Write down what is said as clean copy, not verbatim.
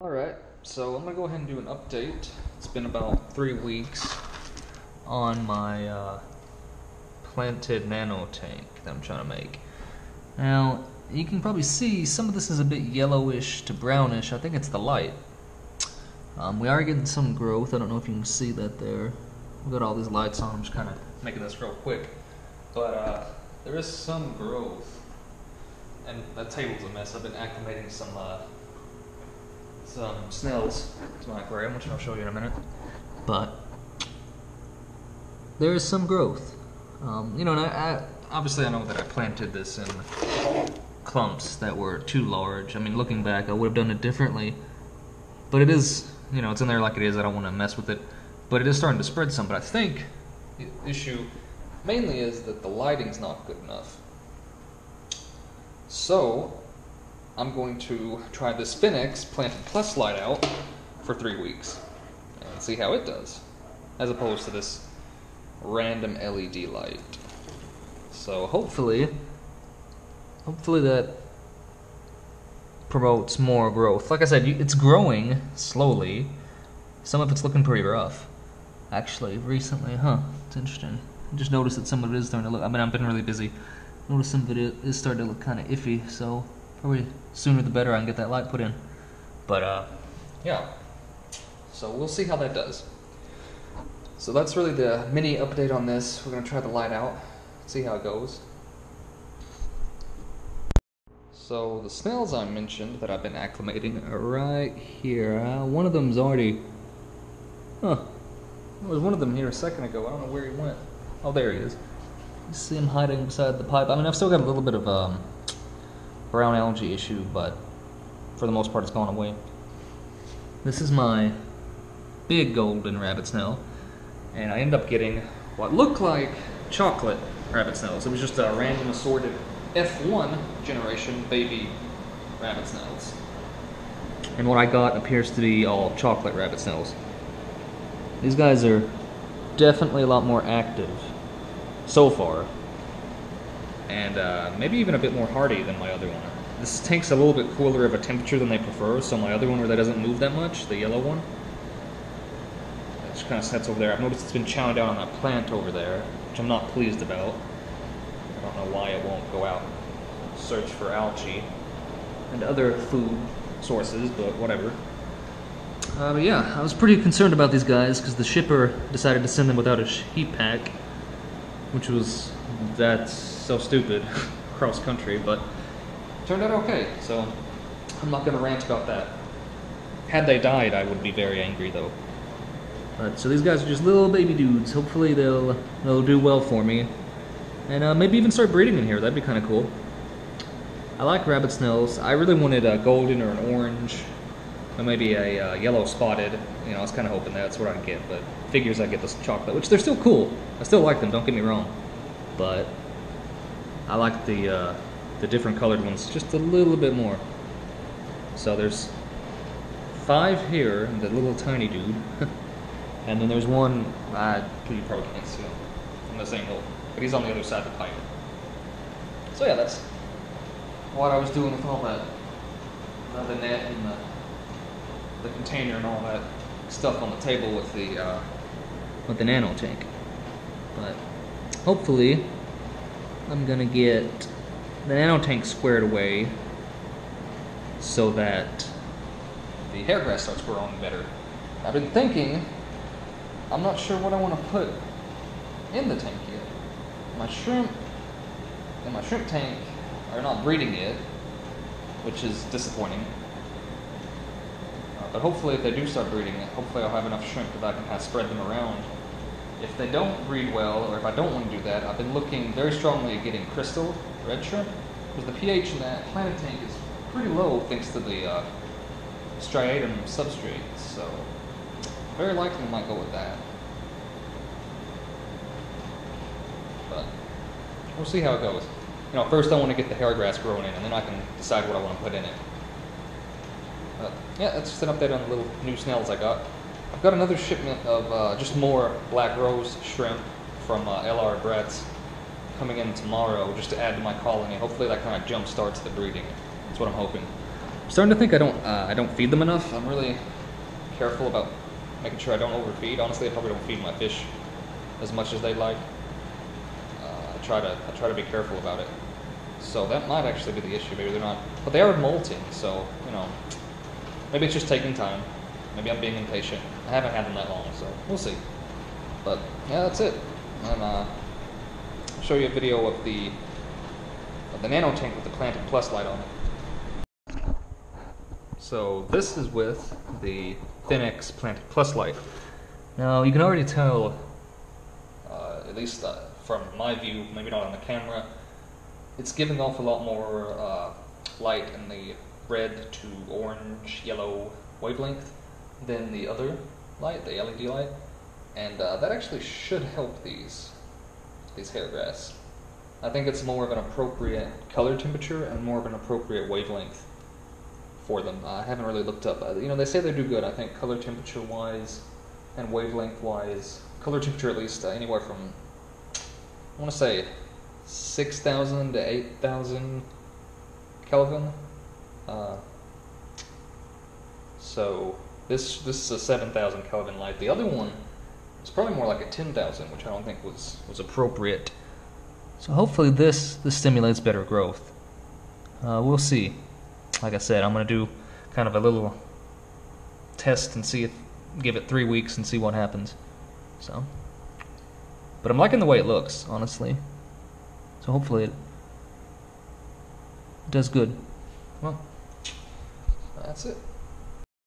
Alright, so I'm going to go ahead and do an update. It's been about 3 weeks on my planted nano tank that I'm trying to make. Now, you can probably see some of this is a bit yellowish to brownish. I think it's the light. We are getting some growth. I don't know if you can see that there. We've got all these lights on. I'm just kind of making this real quick. But there is some growth. And that table's a mess. I've been acclimating some snails to my aquarium, which I'll show you in a minute. But there is some growth. You know, and obviously I know that I planted this in clumps that were too large. I mean, looking back, I would have done it differently. But it is, you know, it's in there like it is. I don't want to mess with it. But it is starting to spread some. But I think the issue mainly is that the lighting's not good enough. So I'm going to try this Spinx Planted Plus light out for 3 weeks and see how it does, as opposed to this random LED light. So hopefully that promotes more growth. Like I said, it's growing slowly. Some of it's looking pretty rough. Actually, recently, it's interesting. I just noticed that some of it is starting to look, I mean, I've been really busy. Noticed some of it is starting to look kind of iffy, so probably sooner the better I can get that light put in. But, yeah. So we'll see how that does. So that's really the mini update on this. We're going to try the light out, see how it goes. So the snails I mentioned that I've been acclimating are right here. One of them's already... There was one of them here a second ago. I don't know where he went. Oh, there he is. You see him hiding beside the pipe. I mean, I've still got a little bit of brown algae issue, but for the most part it's gone away. This is my big golden rabbit snail, and I ended up getting what looked like chocolate rabbit snails. It was just a random assorted F1 generation baby rabbit snails. And what I got appears to be all chocolate rabbit snails. These guys are definitely a lot more active so far, and maybe even a bit more hardy than my other one. This tank's a little bit cooler of a temperature than they prefer, so my other one where that doesn't move that much, the yellow one, it just kind of sits over there. I've noticed it's been chowing down on that plant over there, which I'm not pleased about. I don't know why it won't go out and search for algae and other food sources, but whatever. But yeah, I was pretty concerned about these guys because the shipper decided to send them without a heat pack, which was, that's so stupid, cross country, but it turned out okay, so I'm not going to rant about that. Had they died, I would be very angry though. But so these guys are just little baby dudes. Hopefully they'll do well for me, and maybe even start breeding in here. That'd be kind of cool. I like rabbit snails. I really wanted a golden or an orange, or maybe a yellow spotted. You know, I was kind of hoping that's what I'd get, but figures I'd get this chocolate, which they're still cool. I still like them, don't get me wrong. But I like the different colored ones just a little bit more. So there's 5 here, the little tiny dude. And then there's one, you probably can't see him from this angle, but he's on the other side of the pipe. So yeah, that's what I was doing with all that, the net and the container and all that stuff on the table with the nano tank. But hopefully I'm gonna get the nano tank squared away so that the hair grass starts growing better. I've been thinking, I'm not sure what I want to put in the tank yet. My shrimp in my shrimp tank are not breeding yet, which is disappointing. But hopefully if they do start breeding, hopefully I'll have enough shrimp that I can kind of spread them around. If they don't breed well, or if I don't want to do that, I've been looking very strongly at getting crystal red shrimp, because the pH in that planet tank is pretty low thanks to the striatum substrate, so very likely I might go with that. But we'll see how it goes. You know, first I want to get the hair grass growing in, and then I can decide what I want to put in it. But yeah, that's just an update on the little new snails I got. I've got another shipment of just more black rose shrimp from LR Brett's coming in tomorrow just to add to my colony. Hopefully that kind of jump starts the breeding. That's what I'm hoping. I'm starting to think I don't feed them enough. I'm really careful about making sure I don't overfeed. Honestly, I probably don't feed my fish as much as they'd like. I try to be careful about it. So that might actually be the issue. Maybe they're not, but they are molting. So you know, maybe it's just taking time. Maybe I'm being impatient. I haven't had them that long, so we'll see. But yeah, that's it. And I'll show you a video of the nano tank with the Planted Plus light on it. So this is with the Thin-X Planted Plus light. Now you can already tell, at least from my view, maybe not on the camera, it's giving off a lot more light in the red to orange, yellow wavelength than the other light, the LED light, and that actually should help these hair grass. I think it's more of an appropriate color temperature and more of an appropriate wavelength for them. I haven't really looked up. You know, they say they do good. I think color temperature wise and wavelength wise, color temperature at least anywhere from, I want to say 6,000 to 8,000 Kelvin. So this is a 7,000 Kelvin light. The other one is probably more like a 10,000, which I don't think was appropriate. So hopefully this stimulates better growth. We'll see. Like I said, I'm gonna do kind of a little test and give it 3 weeks and see what happens. So, but I'm liking the way it looks, honestly. So hopefully it does good. Well, that's it.